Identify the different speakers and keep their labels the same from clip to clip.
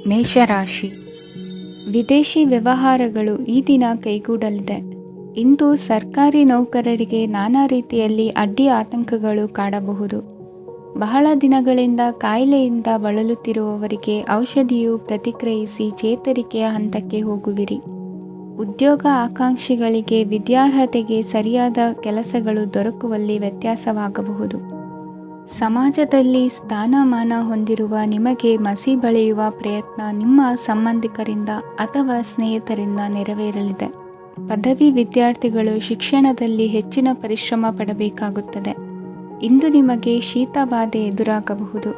Speaker 1: ಮೇಷರಾಶಿ. ವಿದೇಶಿ ವ್ಯವಹಾರಗಳು ಈ ದಿನ ಕೈಗೂಡಲಿದೆ. ಇಂದು ಸರ್ಕಾರಿ ನೌಕರರಿಗೆ ನಾನಾ ರೀತಿಯಲ್ಲಿ ಅಡ್ಡಿ ಆತಂಕಗಳು ಕಾಡಬಹುದು. ಬಹಳ ದಿನಗಳಿಂದ ಕಾಯಿಲೆಯಿಂದ ಬಳಲುತ್ತಿರುವವರಿಗೆ ಔಷಧಿಯು ಪ್ರತಿಕ್ರಿಯಿಸಿ ಚೇತರಿಕೆಯ ಹಂತಕ್ಕೆ ಹೋಗುವಿರಿ. ಉದ್ಯೋಗ ಆಕಾಂಕ್ಷಿಗಳಿಗೆ ವಿದ್ಯಾರ್ಹತೆಗೆ ಸರಿಯಾದ ಕೆಲಸಗಳು ದೊರಕುವಲ್ಲಿ ವ್ಯತ್ಯಾಸವಾಗಬಹುದು. ಸಮಾಜದಲ್ಲಿ ಸ್ಥಾನಮಾನ ಹೊಂದಿರುವ ನಿಮಗೆ ಮಸಿ ಬಳಿಯುವ ಪ್ರಯತ್ನ ನಿಮ್ಮ ಸಂಬಂಧಿಕರಿಂದ ಅಥವಾ ಸ್ನೇಹಿತರಿಂದ ನೆರವೇರಲಿದೆ. ಪದವಿ ವಿದ್ಯಾರ್ಥಿಗಳು ಶಿಕ್ಷಣದಲ್ಲಿ ಹೆಚ್ಚಿನ ಪರಿಶ್ರಮ ಪಡಬೇಕಾಗುತ್ತದೆ. ಇಂದು ನಿಮಗೆ ಶೀತ ಬಾಧೆ ಎದುರಾಗಬಹುದು.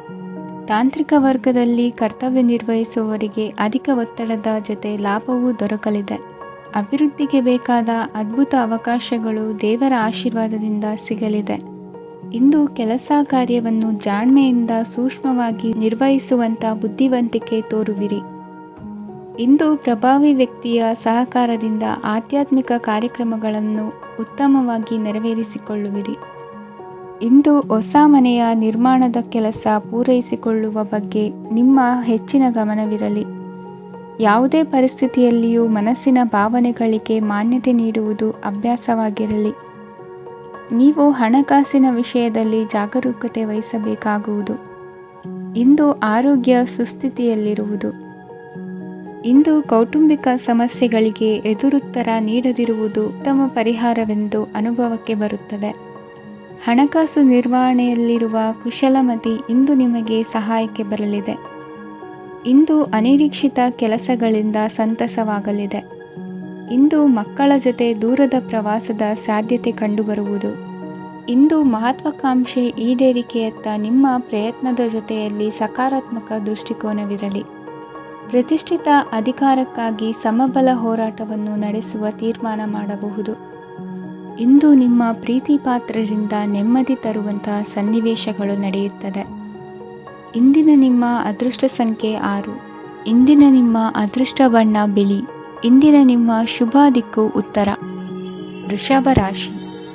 Speaker 1: ತಾಂತ್ರಿಕ ವರ್ಗದಲ್ಲಿ ಕರ್ತವ್ಯ ನಿರ್ವಹಿಸುವವರಿಗೆ ಅಧಿಕ ಒತ್ತಡದ ಜೊತೆ ಲಾಭವೂ ದೊರಕಲಿದೆ. ಅಭಿವೃದ್ಧಿಗೆ ಬೇಕಾದ ಅದ್ಭುತ ಅವಕಾಶಗಳು ದೇವರ ಆಶೀರ್ವಾದದಿಂದ ಸಿಗಲಿದೆ. ಇಂದು ಕೆಲಸ ಕಾರ್ಯವನ್ನು ಜಾಣ್ಮೆಯಿಂದ ಸೂಕ್ಷ್ಮವಾಗಿ ನಿರ್ವಹಿಸುವಂಥ ಬುದ್ಧಿವಂತಿಕೆ ತೋರುವಿರಿ. ಇಂದು ಪ್ರಭಾವಿ ವ್ಯಕ್ತಿಯ ಸಹಕಾರದಿಂದ ಆಧ್ಯಾತ್ಮಿಕ ಕಾರ್ಯಕ್ರಮಗಳನ್ನು ಉತ್ತಮವಾಗಿ ನೆರವೇರಿಸಿಕೊಳ್ಳುವಿರಿ. ಇಂದು ಹೊಸ ಮನೆಯ ನಿರ್ಮಾಣದ ಕೆಲಸ ಪೂರೈಸಿಕೊಳ್ಳುವ ಬಗ್ಗೆ ನಿಮ್ಮ ಹೆಚ್ಚಿನ ಗಮನವಿರಲಿ. ಯಾವುದೇ ಪರಿಸ್ಥಿತಿಯಲ್ಲಿಯೂ ಮನಸ್ಸಿನ ಭಾವನೆಗಳಿಗೆ ಮಾನ್ಯತೆ ನೀಡುವುದು ಅಭ್ಯಾಸವಾಗಿರಲಿ. ನೀವು ಹಣಕಾಸಿನ ವಿಷಯದಲ್ಲಿ ಜಾಗರೂಕತೆ ವಹಿಸಬೇಕಾಗುವುದು. ಇಂದು ಆರೋಗ್ಯ ಸುಸ್ಥಿತಿಯಲ್ಲಿರುವುದು. ಇಂದು ಕೌಟುಂಬಿಕ ಸಮಸ್ಯೆಗಳಿಗೆ ಎದುರುತ್ತರ ನೀಡದಿರುವುದು ಉತ್ತಮ ಪರಿಹಾರವೆಂದು ಅನುಭವಕ್ಕೆ ಬರುತ್ತದೆ. ಹಣಕಾಸು ನಿರ್ವಹಣೆಯಲ್ಲಿರುವ ಕುಶಲಮತಿ ಇಂದು ನಿಮಗೆ ಸಹಾಯಕ್ಕೆ ಬರಲಿದೆ. ಇಂದು ಅನಿರೀಕ್ಷಿತ ಕೆಲಸಗಳಿಂದ ಸಂತಸವಾಗಲಿದೆ. ಇಂದು ಮಕ್ಕಳ ಜೊತೆ ದೂರದ ಪ್ರವಾಸದ ಸಾಧ್ಯತೆ ಕಂಡುಬರುವುದು. ಇಂದು ಮಹತ್ವಾಕಾಂಕ್ಷೆ ಈಡೇರಿಕೆಯತ್ತ ನಿಮ್ಮ ಪ್ರಯತ್ನದ ಜೊತೆಯಲ್ಲಿ ಸಕಾರಾತ್ಮಕ ದೃಷ್ಟಿಕೋನವಿರಲಿ. ಪ್ರತಿಷ್ಠಿತ ಅಧಿಕಾರಕ್ಕಾಗಿ ಸಮಬಲ ಹೋರಾಟವನ್ನು ನಡೆಸುವ ತೀರ್ಮಾನ ಮಾಡಬಹುದು. ಇಂದು ನಿಮ್ಮ ಪ್ರೀತಿ ಪಾತ್ರರಿಂದ ನೆಮ್ಮದಿ ತರುವಂತಹ ಸನ್ನಿವೇಶಗಳು ನಡೆಯುತ್ತದೆ. ಇಂದಿನ ನಿಮ್ಮ ಅದೃಷ್ಟ ಸಂಖ್ಯೆ 6. ಇಂದಿನ ನಿಮ್ಮ ಅದೃಷ್ಟ ಬಣ್ಣ ಬಿಳಿ. ಇಂದಿನ ನಿಮ್ಮ ಶುಭ ದಿಕ್ಕು ಉತ್ತರ. ವೃಷಭ ರಾಶಿ.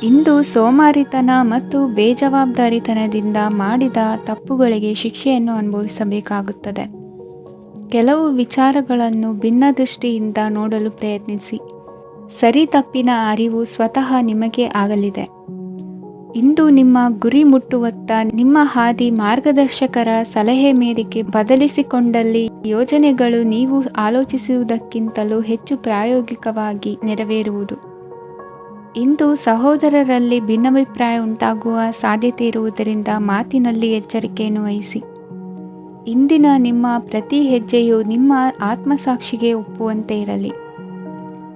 Speaker 1: ಇಂದು ಸೋಮಾರಿತನ ಮತ್ತು ಬೇಜವಾಬ್ದಾರಿತನದಿಂದ ಮಾಡಿದ ತಪ್ಪುಗಳಿಗೆ ಶಿಕ್ಷೆಯನ್ನು ಅನುಭವಿಸಬೇಕಾಗುತ್ತದೆ. ಕೆಲವು ವಿಚಾರಗಳನ್ನು ಭಿನ್ನ ದೃಷ್ಟಿಯಿಂದ ನೋಡಲು ಪ್ರಯತ್ನಿಸಿ. ಸರಿ ತಪ್ಪಿನ ಅರಿವು ಸ್ವತಃ ನಿಮಗೆ ಆಗಲಿದೆ. ಇಂದು ನಿಮ್ಮ ಗುರಿ ಮುಟ್ಟುವತ್ತ ನಿಮ್ಮ ಹಾದಿ ಮಾರ್ಗದರ್ಶಕರ ಸಲಹೆ ಮೇರೆಗೆ ಬದಲಿಸಿಕೊಂಡಲ್ಲಿ ಯೋಜನೆಗಳು ನೀವು ಆಲೋಚಿಸುವುದಕ್ಕಿಂತಲೂ ಹೆಚ್ಚು ಪ್ರಾಯೋಗಿಕವಾಗಿ ನೆರವೇರುವುದು. ಇಂದು ಸಹೋದರರಲ್ಲಿ ಭಿನ್ನಾಭಿಪ್ರಾಯ ಉಂಟಾಗುವ ಸಾಧ್ಯತೆ ಇರುವುದರಿಂದ ಮಾತಿನಲ್ಲಿ ಎಚ್ಚರಿಕೆಯನ್ನು ವಹಿಸಿ. ಇಂದಿನ ನಿಮ್ಮ ಪ್ರತಿ ಹೆಜ್ಜೆಯು ನಿಮ್ಮ ಆತ್ಮಸಾಕ್ಷಿಗೆ ಒಪ್ಪುವಂತೆ ಇರಲಿ.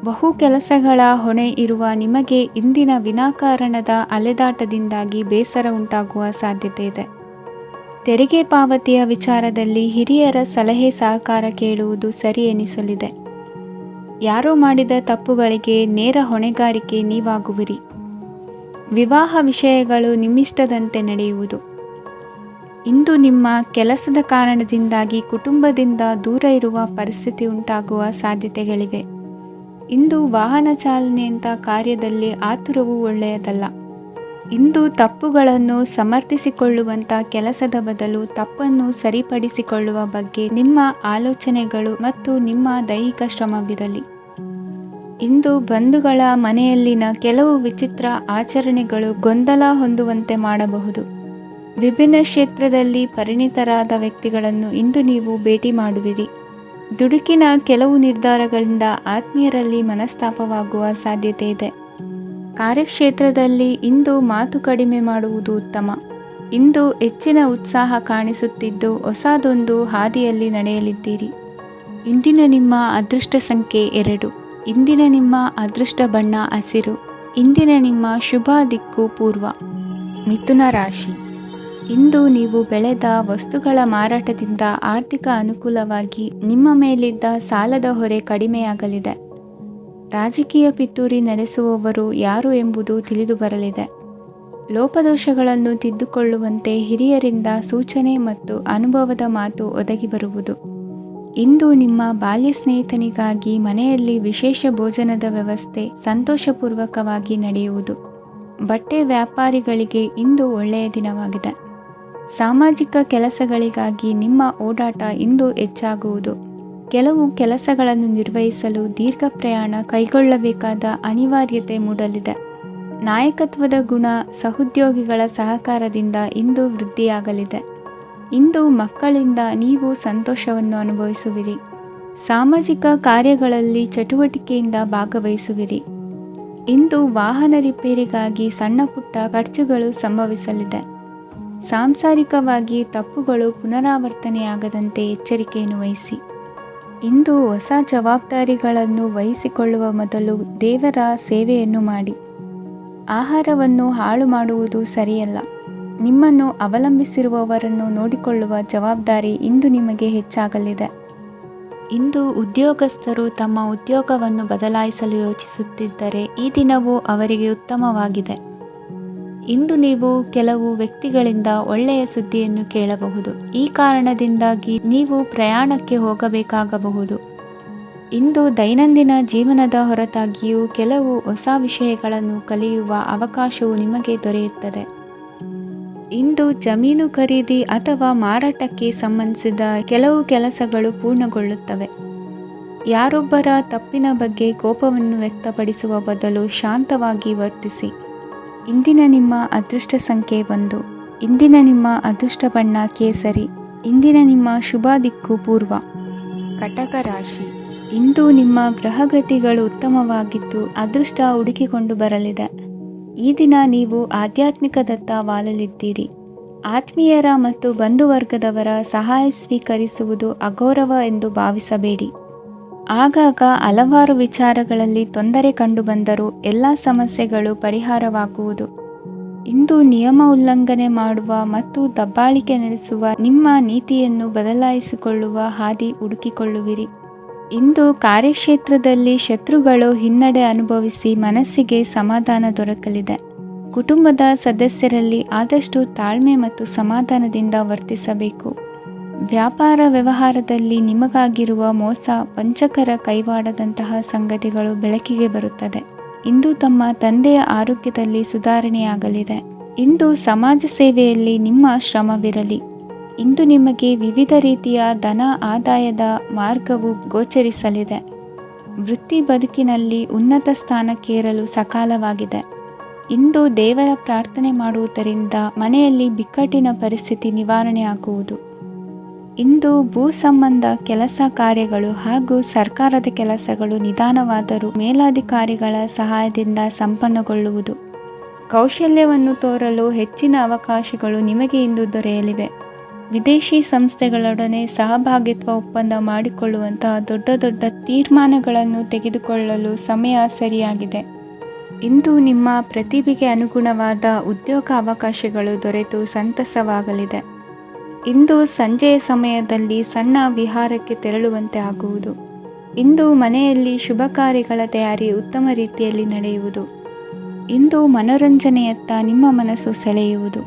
Speaker 1: ಬಹು ಕೆಲಸಗಳ ಹೊಣೆ ಇರುವ ನಿಮಗೆ ಇಂದಿನ ವಿನಾಕಾರಣದ ಅಲೆದಾಟದಿಂದಾಗಿ ಬೇಸರ ಉಂಟಾಗುವ ಸಾಧ್ಯತೆ ಇದೆ. ತೆರಿಗೆ ಪಾವತಿಯ ವಿಚಾರದಲ್ಲಿ ಹಿರಿಯರ ಸಲಹೆ ಸಹಕಾರ ಕೇಳುವುದು ಸರಿ ಎನಿಸಲಿದೆ. ಯಾರೋ ಮಾಡಿದ ತಪ್ಪುಗಳಿಗೆ ನೇರ ಹೊಣೆಗಾರಿಕೆ ನೀವಾಗುವಿರಿ. ವಿವಾಹ ವಿಷಯಗಳು ನಿಮ್ಮಿಷ್ಟದಂತೆ ನಡೆಯುವುದು. ಇಂದು ನಿಮ್ಮ ಕೆಲಸದ ಕಾರಣದಿಂದಾಗಿ ಕುಟುಂಬದಿಂದ ದೂರ ಇರುವ ಪರಿಸ್ಥಿತಿ ಉಂಟಾಗುವ ಸಾಧ್ಯತೆಗಳಿವೆ. ಇಂದು ವಾಹನ ಚಾಲನೆಯಂಥ ಕಾರ್ಯದಲ್ಲಿ ಆತುರವು ಒಳ್ಳೆಯದಲ್ಲ. ಇಂದು ತಪ್ಪುಗಳನ್ನು ಸಮರ್ಥಿಸಿಕೊಳ್ಳುವಂಥ ಕೆಲಸದ ಬದಲು ತಪ್ಪನ್ನು ಸರಿಪಡಿಸಿಕೊಳ್ಳುವ ಬಗ್ಗೆ ನಿಮ್ಮ ಆಲೋಚನೆಗಳು ಮತ್ತು ನಿಮ್ಮ ದೈಹಿಕ ಶ್ರಮವಿರಲಿ. ಇಂದು ಬಂಧುಗಳ ಮನೆಯಲ್ಲಿನ ಕೆಲವು ವಿಚಿತ್ರ ಆಚರಣೆಗಳು ಗೊಂದಲ ಹೊಂದುವಂತೆ ಮಾಡಬಹುದು. ವಿಭಿನ್ನ ಕ್ಷೇತ್ರದಲ್ಲಿ ಪರಿಣಿತರಾದ ವ್ಯಕ್ತಿಗಳನ್ನು ಇಂದು ನೀವು ಭೇಟಿ ಮಾಡುವಿರಿ. ದುಡುಕಿನ ಕೆಲವು ನಿರ್ಧಾರಗಳಿಂದ ಆತ್ಮೀಯರಲ್ಲಿ ಮನಸ್ತಾಪವಾಗುವ ಸಾಧ್ಯತೆ ಇದೆ. ಕಾರ್ಯಕ್ಷೇತ್ರದಲ್ಲಿ ಇಂದು ಮಾತು ಕಡಿಮೆ ಮಾಡುವುದು ಉತ್ತಮ. ಇಂದು ಹೆಚ್ಚಿನ ಉತ್ಸಾಹ ಕಾಣಿಸುತ್ತಿದ್ದು ಹೊಸದೊಂದು ಹಾದಿಯಲ್ಲಿ ನಡೆಯಲಿದ್ದೀರಿ. ಇಂದಿನ ನಿಮ್ಮ ಅದೃಷ್ಟ ಸಂಖ್ಯೆ 2. ಇಂದಿನ ನಿಮ್ಮ ಅದೃಷ್ಟ ಬಣ್ಣ ಹಸಿರು. ಇಂದಿನ ನಿಮ್ಮ ಶುಭ ದಿಕ್ಕು ಪೂರ್ವ. ಮಿಥುನ ರಾಶಿ. ಇಂದು ನೀವು ಬೆಳೆದ ವಸ್ತುಗಳ ಮಾರಾಟದಿಂದ ಆರ್ಥಿಕ ಅನುಕೂಲವಾಗಿ ನಿಮ್ಮ ಮೇಲಿದ್ದ ಸಾಲದ ಹೊರೆ ಕಡಿಮೆಯಾಗಲಿದೆ. ರಾಜಕೀಯ ಪಿತೂರಿ ನಡೆಸುವವರು ಯಾರು ಎಂಬುದು ತಿಳಿದು ಬರಲಿದೆ. ಲೋಪದೋಷಗಳನ್ನು ತಿದ್ದುಕೊಳ್ಳುವಂತೆ ಹಿರಿಯರಿಂದ ಸೂಚನೆ ಮತ್ತು ಅನುಭವದ ಮಾತು ಒದಗಿ ಬರುವುದು. ಇಂದು ನಿಮ್ಮ ಬಾಲ್ಯ ಸ್ನೇಹಿತನಿಗಾಗಿ ಮನೆಯಲ್ಲಿ ವಿಶೇಷ ಭೋಜನದ ವ್ಯವಸ್ಥೆ ಸಂತೋಷಪೂರ್ವಕವಾಗಿ ನಡೆಯುವುದು. ಬಟ್ಟೆ ವ್ಯಾಪಾರಿಗಳಿಗೆ ಇಂದು ಒಳ್ಳೆಯ ದಿನವಾಗಿದೆ. ಸಾಮಾಜಿಕ ಕೆಲಸಗಳಿಗಾಗಿ ನಿಮ್ಮ ಓಡಾಟ ಇಂದು ಹೆಚ್ಚಾಗುವುದು. ಕೆಲವು ಕೆಲಸಗಳನ್ನು ನಿರ್ವಹಿಸಲು ದೀರ್ಘ ಪ್ರಯಾಣ ಕೈಗೊಳ್ಳಬೇಕಾದ ಅನಿವಾರ್ಯತೆ ಮೂಡಲಿದೆ. ನಾಯಕತ್ವದ ಗುಣ, ಸಹೋದ್ಯೋಗಿಗಳ ಸಹಕಾರದಿಂದ ಇಂದು ವೃದ್ಧಿಯಾಗಲಿದೆ. ಇಂದು ಮಕ್ಕಳಿಂದ ನೀವು ಸಂತೋಷವನ್ನು ಅನುಭವಿಸುವಿರಿ. ಸಾಮಾಜಿಕ ಕಾರ್ಯಗಳಲ್ಲಿ ಚಟುವಟಿಕೆಯಿಂದ ಭಾಗವಹಿಸುವಿರಿ. ಇಂದು ವಾಹನ ರಿಪೇರಿಗಾಗಿ ಸಣ್ಣ ಪುಟ್ಟ ಖರ್ಚುಗಳು ಸಂಭವಿಸಲಿದೆ. ಸಾಂಸಾರಿಕವಾಗಿ ತಪ್ಪುಗಳು ಪುನರಾವರ್ತನೆಯಾಗದಂತೆ ಎಚ್ಚರಿಕೆಯನ್ನು ವಹಿಸಿ. ಇಂದು ಹೊಸ ಜವಾಬ್ದಾರಿಗಳನ್ನು ವಹಿಸಿಕೊಳ್ಳುವ ಮೊದಲು ದೇವರ ಸೇವೆಯನ್ನು ಮಾಡಿ. ಆಹಾರವನ್ನು ಹಾಳು ಮಾಡುವುದು ಸರಿಯಲ್ಲ. ನಿಮ್ಮನ್ನು ಅವಲಂಬಿಸಿರುವವರನ್ನು ನೋಡಿಕೊಳ್ಳುವ ಜವಾಬ್ದಾರಿ ಇಂದು ನಿಮಗೆ ಹೆಚ್ಚಾಗಲಿದೆ. ಇಂದು ಉದ್ಯೋಗಸ್ಥರು ತಮ್ಮ ಉದ್ಯೋಗವನ್ನು ಬದಲಾಯಿಸಲು ಯೋಚಿಸುತ್ತಿದ್ದರೆ ಈ ದಿನವೂ ಅವರಿಗೆ ಉತ್ತಮವಾಗಿದೆ. ಇಂದು ನೀವು ಕೆಲವು ವ್ಯಕ್ತಿಗಳಿಂದ ಒಳ್ಳೆಯ ಸುದ್ದಿಯನ್ನು ಕೇಳಬಹುದು. ಈ ಕಾರಣದಿಂದಾಗಿ ನೀವು ಪ್ರಯಾಣಕ್ಕೆ ಹೋಗಬೇಕಾಗಬಹುದು. ಇಂದು ದೈನಂದಿನ ಜೀವನದ ಹೊರತಾಗಿಯೂ ಕೆಲವು ಹೊಸ ವಿಷಯಗಳನ್ನು ಕಲಿಯುವ ಅವಕಾಶವು ನಿಮಗೆ ದೊರೆಯುತ್ತದೆ. ಇಂದು ಜಮೀನು ಖರೀದಿ ಅಥವಾ ಮಾರಾಟಕ್ಕೆ ಸಂಬಂಧಿಸಿದ ಕೆಲವು ಕೆಲಸಗಳು ಪೂರ್ಣಗೊಳ್ಳುತ್ತವೆ. ಯಾರೊಬ್ಬರ ತಪ್ಪಿನ ಬಗ್ಗೆ ಕೋಪವನ್ನು ವ್ಯಕ್ತಪಡಿಸುವ ಬದಲು ಶಾಂತವಾಗಿ ವರ್ತಿಸಿ. ಇಂದಿನ ನಿಮ್ಮ ಅದೃಷ್ಟ ಸಂಖ್ಯೆ 1. ಇಂದಿನ ನಿಮ್ಮ ಅದೃಷ್ಟ ಬಣ್ಣ ಕೇಸರಿ. ಇಂದಿನ ನಿಮ್ಮ ಶುಭ ದಿಕ್ಕು ಪೂರ್ವ. ಕಟಕ ರಾಶಿ. ಇಂದು ನಿಮ್ಮ ಗ್ರಹಗತಿಗಳು ಉತ್ತಮವಾಗಿದ್ದು ಅದೃಷ್ಟ ಹುಡುಕಿಕೊಂಡು ಬರಲಿದೆ. ಈ ದಿನ ನೀವು ಆಧ್ಯಾತ್ಮಿಕದತ್ತ ವಾಲಲಿದ್ದೀರಿ. ಆತ್ಮೀಯರ ಮತ್ತು ಬಂಧುವರ್ಗದವರ ಸಹಾಯ ಸ್ವೀಕರಿಸುವುದು ಅಗೌರವ ಎಂದು ಭಾವಿಸಬೇಡಿ. ಆಗಾಗ ಹಲವಾರು ವಿಚಾರಗಳಲ್ಲಿ ತೊಂದರೆ ಕಂಡುಬಂದರೂ ಎಲ್ಲ ಸಮಸ್ಯೆಗಳು ಪರಿಹಾರವಾಗುವುದು. ಇಂದು ನಿಯಮ ಉಲ್ಲಂಘನೆ ಮಾಡುವ ಮತ್ತು ದಬ್ಬಾಳಿಕೆ ನಡೆಸುವ ನಿಮ್ಮ ನೀತಿಯನ್ನು ಬದಲಾಯಿಸಿಕೊಳ್ಳುವ ಹಾದಿ ಹುಡುಕಿಕೊಳ್ಳುವಿರಿ. ಇಂದು ಕಾರ್ಯಕ್ಷೇತ್ರದಲ್ಲಿ ಶತ್ರುಗಳು ಹಿನ್ನಡೆ ಅನುಭವಿಸಿ ಮನಸ್ಸಿಗೆ ಸಮಾಧಾನ ದೊರಕಲಿದೆ. ಕುಟುಂಬದ ಸದಸ್ಯರಲ್ಲಿ ಆದಷ್ಟು ತಾಳ್ಮೆ ಮತ್ತು ಸಮಾಧಾನದಿಂದ ವರ್ತಿಸಬೇಕು. ವ್ಯಾಪಾರ ವ್ಯವಹಾರದಲ್ಲಿ ನಿಮಗಾಗಿರುವ ಮೋಸ, ವಂಚಕರ ಕೈವಾಡದಂತಹ ಸಂಗತಿಗಳು ಬೆಳಕಿಗೆ ಬರುತ್ತದೆ. ಇಂದು ತಮ್ಮ ತಂದೆಯ ಆರೋಗ್ಯದಲ್ಲಿ ಸುಧಾರಣೆಯಾಗಲಿದೆ. ಇಂದು ಸಮಾಜ ಸೇವೆಯಲ್ಲಿ ನಿಮ್ಮ ಶ್ರಮವಿರಲಿ. ಇಂದು ನಿಮಗೆ ವಿವಿಧ ರೀತಿಯ ಧನ ಆದಾಯದ ಮಾರ್ಗವು ಗೋಚರಿಸಲಿದೆ. ವೃತ್ತಿ ಬದುಕಿನಲ್ಲಿ ಉನ್ನತ ಸ್ಥಾನಕ್ಕೇರಲು ಸಕಾಲವಾಗಿದೆ. ಇಂದು ದೇವರ ಪ್ರಾರ್ಥನೆ ಮಾಡುವುದರಿಂದ ಮನೆಯಲ್ಲಿ ಬಿಕ್ಕಟ್ಟಿನ ಪರಿಸ್ಥಿತಿ ನಿವಾರಣೆಯಾಗುವುದು. ಇಂದು ಭೂ ಸಂಬಂಧ ಕೆಲಸ ಕಾರ್ಯಗಳು ಹಾಗೂ ಸರ್ಕಾರದ ಕೆಲಸಗಳು ನಿಧಾನವಾದರೂ ಮೇಲಾಧಿಕಾರಿಗಳ ಸಹಾಯದಿಂದ ಸಂಪನ್ನಗೊಳ್ಳುವುದು. ಕೌಶಲ್ಯವನ್ನು ತೋರಲು ಹೆಚ್ಚಿನ ಅವಕಾಶಗಳು ನಿಮಗೆ ಇಂದು ದೊರೆಯಲಿವೆ. ವಿದೇಶಿ ಸಂಸ್ಥೆಗಳೊಡನೆ ಸಹಭಾಗಿತ್ವ ಒಪ್ಪಂದ ಮಾಡಿಕೊಳ್ಳುವಂತಹ ದೊಡ್ಡ ದೊಡ್ಡ ತೀರ್ಮಾನಗಳನ್ನು ತೆಗೆದುಕೊಳ್ಳಲು ಸಮಯ ಸರಿಯಾಗಿದೆ. ಇಂದು ನಿಮ್ಮ ಪ್ರತಿಭೆಗೆ ಅನುಗುಣವಾದ ಉದ್ಯೋಗ ಅವಕಾಶಗಳು ದೊರೆತು ಸಂತಸವಾಗಲಿದೆ. ಇಂದು ಸಂಜೆಯ ಸಮಯದಲ್ಲಿ ಸಣ್ಣ ವಿಹಾರಕ್ಕೆ ತೆರಳುವಂತೆ ಆಗುವುದು. ಇಂದು ಮನೆಯಲ್ಲಿ ಶುಭ ಕಾರ್ಯಗಳ ತಯಾರಿ ಉತ್ತಮ ರೀತಿಯಲ್ಲಿ ನಡೆಯುವುದು. ಇಂದು ಮನೋರಂಜನೆಯತ್ತ ನಿಮ್ಮ ಮನಸ್ಸು ಸೆಳೆಯುವುದು.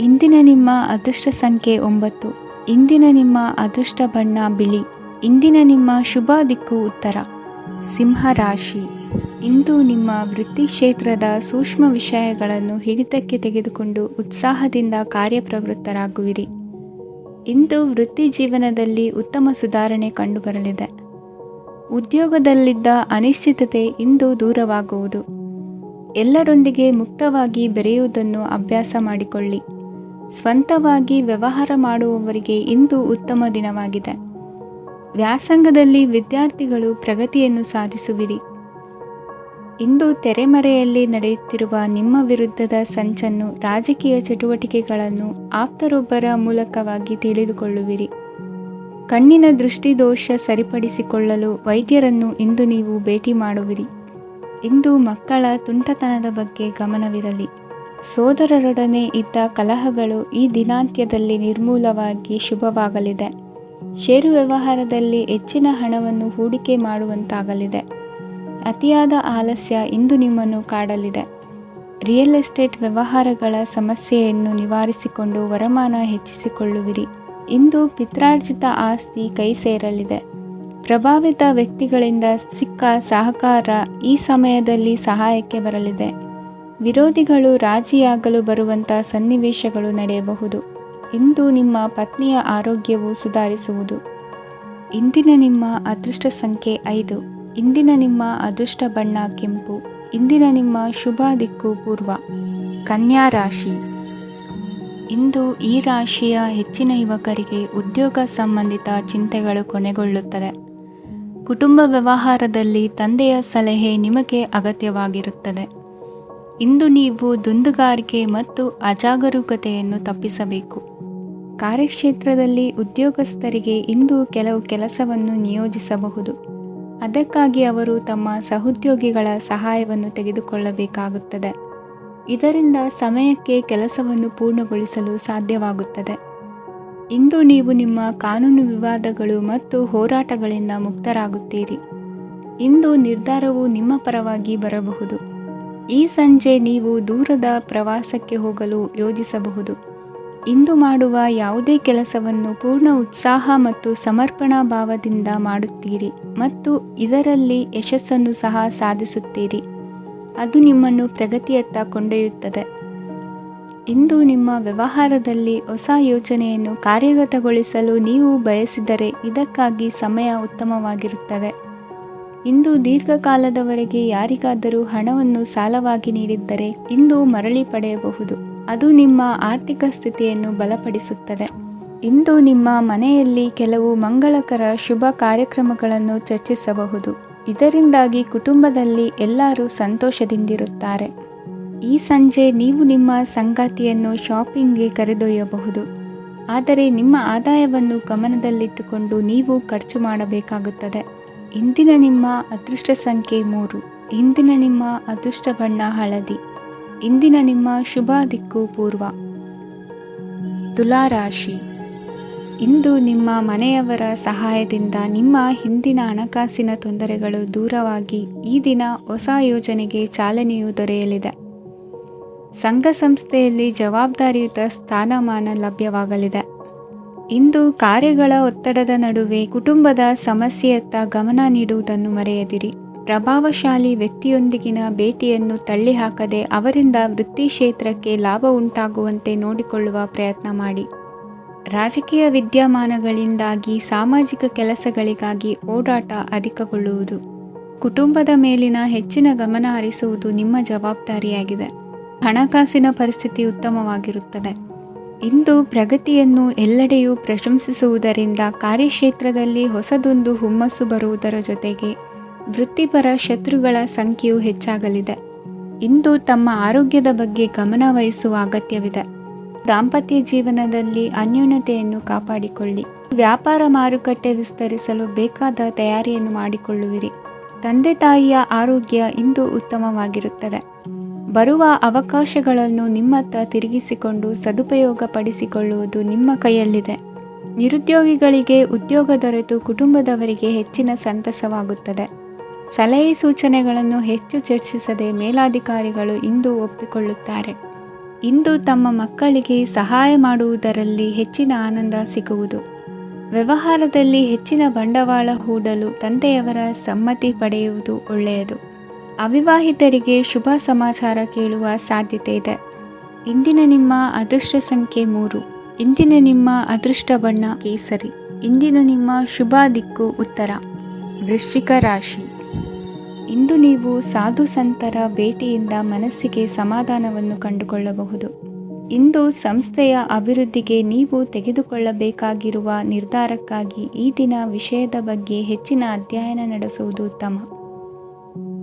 Speaker 1: ಇಂದಿನ ನಿಮ್ಮ ಅದೃಷ್ಟ ಸಂಖ್ಯೆ 9. ಇಂದಿನ ನಿಮ್ಮ ಅದೃಷ್ಟ ಬಣ್ಣ ಬಿಳಿ. ಇಂದಿನ ನಿಮ್ಮ ಶುಭ ದಿಕ್ಕು ಉತ್ತರ. ಸಿಂಹ ರಾಶಿ. ಇಂದು ನಿಮ್ಮ ವೃತ್ತಿ ಕ್ಷೇತ್ರದ ಸೂಕ್ಷ್ಮ ವಿಷಯಗಳನ್ನು ಹಿಡಿತಕ್ಕೆ ತೆಗೆದುಕೊಂಡು ಉತ್ಸಾಹದಿಂದ ಕಾರ್ಯಪ್ರವೃತ್ತರಾಗುವಿರಿ. ಇಂದು ವೃತ್ತಿ ಜೀವನದಲ್ಲಿ ಉತ್ತಮ ಸುಧಾರಣೆ ಕಂಡುಬರಲಿದೆ. ಉದ್ಯೋಗದಲ್ಲಿದ್ದ ಅನಿಶ್ಚಿತತೆ ಇಂದು ದೂರವಾಗುವುದು. ಎಲ್ಲರೊಂದಿಗೆ ಮುಕ್ತವಾಗಿ ಬೆರೆಯುವುದನ್ನು ಅಭ್ಯಾಸ ಮಾಡಿಕೊಳ್ಳಿ. ಸ್ವಂತವಾಗಿ ವ್ಯವಹಾರ ಮಾಡುವವರಿಗೆ ಇಂದು ಉತ್ತಮ ದಿನವಾಗಿದೆ. ವ್ಯಾಸಂಗದಲ್ಲಿ ವಿದ್ಯಾರ್ಥಿಗಳು ಪ್ರಗತಿಯನ್ನು ಸಾಧಿಸುವಿರಿ. ಇಂದು ತೆರೆಮರೆಯಲ್ಲಿ ನಡೆಯುತ್ತಿರುವ ನಿಮ್ಮ ವಿರುದ್ಧದ ಸಂಚನ್ನು, ರಾಜಕೀಯ ಚಟುವಟಿಕೆಗಳನ್ನು ಆಪ್ತರೊಬ್ಬರ ಮೂಲಕವಾಗಿ ತಿಳಿದುಕೊಳ್ಳುವಿರಿ. ಕಣ್ಣಿನ ದೃಷ್ಟಿದೋಷ ಸರಿಪಡಿಸಿಕೊಳ್ಳಲು ವೈದ್ಯರನ್ನು ಇಂದು ನೀವು ಭೇಟಿ ಮಾಡುವಿರಿ. ಇಂದು ಮಕ್ಕಳ ತುಂಟತನದ ಬಗ್ಗೆ ಗಮನವಿರಲಿ. ಸೋದರರೊಡನೆ ಇದ್ದ ಕಲಹಗಳು ಈ ದಿನಾಂತ್ಯದಲ್ಲಿ ನಿರ್ಮೂಲವಾಗಿ ಶುಭವಾಗಲಿದೆ. ಷೇರು ವ್ಯವಹಾರದಲ್ಲಿ ಹೆಚ್ಚಿನ ಹಣವನ್ನು ಹೂಡಿಕೆ ಮಾಡುವಂತಾಗಲಿದೆ. ಅತಿಯಾದ ಆಲಸ್ಯ ಇಂದು ನಿಮ್ಮನ್ನು ಕಾಡಲಿದೆ. ರಿಯಲ್ ಎಸ್ಟೇಟ್ ವ್ಯವಹಾರಗಳ ಸಮಸ್ಯೆಯನ್ನು ನಿವಾರಿಸಿಕೊಂಡು ವರಮಾನ ಹೆಚ್ಚಿಸಿಕೊಳ್ಳುವಿರಿ. ಇಂದು ಪಿತ್ರಾರ್ಜಿತ ಆಸ್ತಿ ಕೈ ಸೇರಲಿದೆ. ಪ್ರಭಾವಿತ ವ್ಯಕ್ತಿಗಳಿಂದ ಸಿಕ್ಕ ಸಹಕಾರ ಈ ಸಮಯದಲ್ಲಿ ಸಹಾಯಕ್ಕೆ ಬರಲಿದೆ. ವಿರೋಧಿಗಳು ರಾಜಿಯಾಗಲು ಬರುವಂಥ ಸನ್ನಿವೇಶಗಳು ನಡೆಯಬಹುದು. ಇಂದು ನಿಮ್ಮ ಪತ್ನಿಯ ಆರೋಗ್ಯವು ಸುಧಾರಿಸುವುದು. ಇಂದಿನ ನಿಮ್ಮ ಅದೃಷ್ಟ ಸಂಖ್ಯೆ 5. ಇಂದಿನ ನಿಮ್ಮ ಅದೃಷ್ಟ ಬಣ್ಣ ಕೆಂಪು. ಇಂದಿನ ನಿಮ್ಮ ಶುಭ ದಿಕ್ಕು ಪೂರ್ವ. ಕನ್ಯಾ ರಾಶಿ. ಇಂದು ಈ ರಾಶಿಯ ಹೆಚ್ಚಿನ ಯುವಕರಿಗೆ ಉದ್ಯೋಗ ಸಂಬಂಧಿತ ಚಿಂತೆಗಳು ಕೊನೆಗೊಳ್ಳುತ್ತದೆ. ಕುಟುಂಬ ವ್ಯವಹಾರದಲ್ಲಿ ತಂದೆಯ ಸಲಹೆ ನಿಮಗೆ ಅಗತ್ಯವಾಗಿರುತ್ತದೆ. ಇಂದು ನೀವು ದುಂದುಗಾರಿಕೆ ಮತ್ತು ಅಜಾಗರೂಕತೆಯನ್ನು ತಪ್ಪಿಸಬೇಕು. ಕಾರ್ಯಕ್ಷೇತ್ರದಲ್ಲಿ ಉದ್ಯೋಗಸ್ಥರಿಗೆ ಇಂದು ಕೆಲವು ಕೆಲಸವನ್ನು ನಿಯೋಜಿಸಬಹುದು. ಅದಕ್ಕಾಗಿ ಅವರು ತಮ್ಮ ಸಹೋದ್ಯೋಗಿಗಳ ಸಹಾಯವನ್ನು ತೆಗೆದುಕೊಳ್ಳಬೇಕಾಗುತ್ತದೆ. ಇದರಿಂದ ಸಮಯಕ್ಕೆ ಕೆಲಸವನ್ನು ಪೂರ್ಣಗೊಳಿಸಲು ಸಾಧ್ಯವಾಗುತ್ತದೆ. ಇಂದು ನೀವು ನಿಮ್ಮ ಕಾನೂನು ವಿವಾದಗಳು ಮತ್ತು ಹೋರಾಟಗಳಿಂದ ಮುಕ್ತರಾಗುತ್ತೀರಿ. ಇಂದು ನಿರ್ಧಾರವು ನಿಮ್ಮ ಪರವಾಗಿ ಬರಬಹುದು. ಈ ಸಂಜೆ ನೀವು ದೂರದ ಪ್ರವಾಸಕ್ಕೆ ಹೋಗಲು ಯೋಜಿಸಬಹುದು. ಇಂದು ಮಾಡುವ ಯಾವುದೇ ಕೆಲಸವನ್ನು ಪೂರ್ಣ ಉತ್ಸಾಹ ಮತ್ತು ಸಮರ್ಪಣಾ ಭಾವದಿಂದ ಮಾಡುತ್ತೀರಿ ಮತ್ತು ಇದರಲ್ಲಿ ಯಶಸ್ಸನ್ನು ಸಹ ಸಾಧಿಸುತ್ತೀರಿ. ಅದು ನಿಮ್ಮನ್ನು ಪ್ರಗತಿಯತ್ತ ಕೊಂಡೊಯ್ಯುತ್ತದೆ. ಇಂದು ನಿಮ್ಮ ವ್ಯವಹಾರದಲ್ಲಿ ಹೊಸ ಯೋಜನೆಯನ್ನು ಕಾರ್ಯಗತಗೊಳಿಸಲು ನೀವು ಬಯಸಿದರೆ ಇದಕ್ಕಾಗಿ ಸಮಯ ಉತ್ತಮವಾಗಿರುತ್ತದೆ. ಇಂದು ದೀರ್ಘಕಾಲದವರೆಗೆ ಯಾರಿಗಾದರೂ ಹಣವನ್ನು ಸಾಲವಾಗಿ ನೀಡಿದ್ದರೆ ಇಂದು ಮರಳಿ ಪಡೆಯಬಹುದು. ಅದು ನಿಮ್ಮ ಆರ್ಥಿಕ ಸ್ಥಿತಿಯನ್ನು ಬಲಪಡಿಸುತ್ತದೆ. ಇಂದು ನಿಮ್ಮ ಮನೆಯಲ್ಲಿ ಕೆಲವು ಮಂಗಳಕರ ಶುಭ ಕಾರ್ಯಕ್ರಮಗಳನ್ನು ಚರ್ಚಿಸಬಹುದು. ಇದರಿಂದಾಗಿ ಕುಟುಂಬದಲ್ಲಿ ಎಲ್ಲರೂ ಸಂತೋಷದಿಂದಿರುತ್ತಾರೆ. ಈ ಸಂಜೆ ನೀವು ನಿಮ್ಮ ಸಂಗಾತಿಯನ್ನು ಶಾಪಿಂಗ್ಗೆ ಕರೆದೊಯ್ಯಬಹುದು. ಆದರೆ ನಿಮ್ಮ ಆದಾಯವನ್ನು ಗಮನದಲ್ಲಿಟ್ಟುಕೊಂಡು ನೀವು ಖರ್ಚು ಮಾಡಬೇಕಾಗುತ್ತದೆ. ಇಂದಿನ ನಿಮ್ಮ ಅದೃಷ್ಟ ಸಂಖ್ಯೆ 3. ಇಂದಿನ ನಿಮ್ಮ ಅದೃಷ್ಟ ಬಣ್ಣ ಹಳದಿ. ಇಂದಿನ ನಿಮ್ಮ ಶುಭ ದಿಕ್ಕು ಪೂರ್ವ. ತುಲಾ ರಾಶಿ. ಇಂದು ನಿಮ್ಮ ಮನೆಯವರ ಸಹಾಯದಿಂದ ನಿಮ್ಮ ಹಿಂದಿನ ಹಣಕಾಸಿನ ತೊಂದರೆಗಳು ದೂರವಾಗಿ ಈ ದಿನ ಹೊಸ ಯೋಜನೆಗೆ ಚಾಲನೆಯು ದೊರೆಯಲಿದೆ. ಸಂಘ ಸಂಸ್ಥೆಯಲ್ಲಿ ಜವಾಬ್ದಾರಿಯುತ ಸ್ಥಾನಮಾನ ಲಭ್ಯವಾಗಲಿದೆ. ಇಂದು ಕಾರ್ಯಗಳ ಒತ್ತಡದ ನಡುವೆ ಕುಟುಂಬದ ಸಮಸ್ಯೆಯತ್ತ ಗಮನ ನೀಡುವುದನ್ನು ಮರೆಯದಿರಿ. ಪ್ರಭಾವಶಾಲಿ ವ್ಯಕ್ತಿಯೊಂದಿಗಿನ ಭೇಟಿಯನ್ನು ತಳ್ಳಿಹಾಕದೆ ಅವರಿಂದ ವೃತ್ತಿ ಕ್ಷೇತ್ರಕ್ಕೆ ಲಾಭ ಉಂಟಾಗುವಂತೆ ನೋಡಿಕೊಳ್ಳುವ ಪ್ರಯತ್ನ ಮಾಡಿ. ರಾಜಕೀಯ ವಿದ್ಯಮಾನಗಳಿಂದಾಗಿ ಸಾಮಾಜಿಕ ಕೆಲಸಗಳಿಗಾಗಿ ಓಡಾಟ ಅಧಿಕಗೊಳ್ಳುವುದು. ಕುಟುಂಬದ ಮೇಲಿನ ಹೆಚ್ಚಿನ ಗಮನ ಹರಿಸುವುದು ನಿಮ್ಮ ಜವಾಬ್ದಾರಿಯಾಗಿದೆ. ಹಣಕಾಸಿನ ಪರಿಸ್ಥಿತಿ ಉತ್ತಮವಾಗಿರುತ್ತದೆ. ಇಂದು ಪ್ರಗತಿಯನ್ನು ಎಲ್ಲೆಡೆಯೂ ಪ್ರಶಂಸಿಸುವುದರಿಂದ ಕಾರ್ಯಕ್ಷೇತ್ರದಲ್ಲಿ ಹೊಸದೊಂದು ಹುಮ್ಮಸ್ಸು ಬರುವುದರ ಜೊತೆಗೆ ವೃತ್ತಿಪರ ಶತ್ರುಗಳ ಸಂಖ್ಯೆಯು ಹೆಚ್ಚಾಗಲಿದೆ. ಇಂದು ತಮ್ಮ ಆರೋಗ್ಯದ ಬಗ್ಗೆ ಗಮನ ವಹಿಸುವ ಅಗತ್ಯವಿದೆ. ದಾಂಪತ್ಯ ಜೀವನದಲ್ಲಿ ಅನ್ಯೋನ್ಯತೆಯನ್ನು ಕಾಪಾಡಿಕೊಳ್ಳಿ. ವ್ಯಾಪಾರ ಮಾರುಕಟ್ಟೆ ವಿಸ್ತರಿಸಲು ಬೇಕಾದ ತಯಾರಿಯನ್ನು ಮಾಡಿಕೊಳ್ಳುವಿರಿ. ತಂದೆ ತಾಯಿಯ ಆರೋಗ್ಯ ಇಂದು ಉತ್ತಮವಾಗಿರುತ್ತದೆ. ಬರುವ ಅವಕಾಶಗಳನ್ನು ನಿಮ್ಮತ್ತ ತಿರುಗಿಸಿಕೊಂಡು ಸದುಪಯೋಗಪಡಿಸಿಕೊಳ್ಳುವುದು ನಿಮ್ಮ ಕೈಯಲ್ಲಿದೆ. ನಿರುದ್ಯೋಗಿಗಳಿಗೆ ಉದ್ಯೋಗ ದೊರೆತು ಕುಟುಂಬದವರಿಗೆ ಹೆಚ್ಚಿನ ಸಂತಸವಾಗುತ್ತದೆ. ಸಲಹೆ ಸೂಚನೆಗಳನ್ನು ಹೆಚ್ಚು ಚರ್ಚಿಸದೆ ಮೇಲಾಧಿಕಾರಿಗಳು ಇಂದು ಒಪ್ಪಿಕೊಳ್ಳುತ್ತಾರೆ. ಇಂದು ತಮ್ಮ ಮಕ್ಕಳಿಗೆ ಸಹಾಯ ಮಾಡುವುದರಲ್ಲಿ ಹೆಚ್ಚಿನ ಆನಂದ ಸಿಗುವುದು. ವ್ಯವಹಾರದಲ್ಲಿ ಹೆಚ್ಚಿನ ಬಂಡವಾಳ ಹೂಡಲು ತಂದೆಯವರ ಸಮ್ಮತಿ ಪಡೆಯುವುದು ಒಳ್ಳೆಯದು. ಅವಿವಾಹಿತರಿಗೆ ಶುಭ ಸಮಾಚಾರ ಕೇಳುವ ಸಾಧ್ಯತೆ ಇದೆ. ಇಂದಿನ ನಿಮ್ಮ ಅದೃಷ್ಟ ಸಂಖ್ಯೆ 3. ಇಂದಿನ ನಿಮ್ಮ ಅದೃಷ್ಟ ಬಣ್ಣ ಕೇಸರಿ. ಇಂದಿನ ನಿಮ್ಮ ಶುಭ ದಿಕ್ಕು ಉತ್ತರ. ವೃಶ್ಚಿಕ ರಾಶಿ. ಇಂದು ನೀವು ಸಾಧು ಸಂತರ ಭೇಟಿಯಿಂದ ಮನಸ್ಸಿಗೆ ಸಮಾಧಾನವನ್ನು ಕಂಡುಕೊಳ್ಳಬಹುದು. ಇಂದು ಸಂಸ್ಥೆಯ ಅಭಿವೃದ್ಧಿಗೆ ನೀವು ತೆಗೆದುಕೊಳ್ಳಬೇಕಾಗಿರುವ ನಿರ್ಧಾರಕ್ಕಾಗಿ ಈ ದಿನ ವಿಷಯದ ಬಗ್ಗೆ ಹೆಚ್ಚಿನ ಅಧ್ಯಯನ ನಡೆಸುವುದು ಉತ್ತಮ.